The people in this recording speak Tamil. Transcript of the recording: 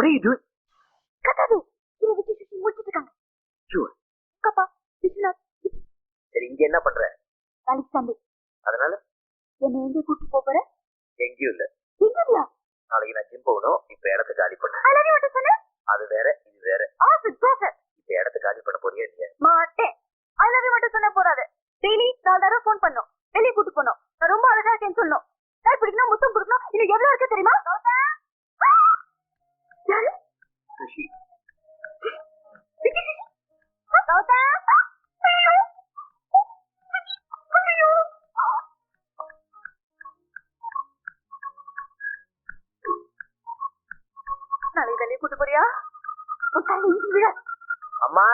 What are you doing? கத்தாது. இதை விட்டு சுத்தி முடிச்சிட்டு இருக்காங்க. Sure. அப்பா விஸ்வநாத். சரி இங்க என்ன பண்ற? நாளைக்கு சண்டே. அதனால என்ன எங்க கூட்டிட்டு போற? எங்கேயும் இல்ல. எங்கயா? நாளைக்கு நான் ஜிம் போகணும். இப்ப இடத்த காலி பண்ணு. I love you மட்டும் சொன்ன? அது வேற இது வேற. சூப்பர். இப்ப இடத்த காலி பண்ண போறியா இல்லையா? மாட்டேன். I love you மட்டும் சொன்னா போறாது. டெய்லி 4 தடவை ஃபோன் பண்ணனும். வெளிய கூட்டி போணும். நான் ரொம்ப அழகா இருக்கேன்னு சொல்லணும். கை பிடிக்கணும், முத்தம் கொடுக்கணும். இன்னும் எவ்வளவு இருக்கு தெரியுமா? யாரு? சுஷி. நாளை வெளியே கூட்டு போறியா? உன் கையில இஞ்சி விழ. அம்மா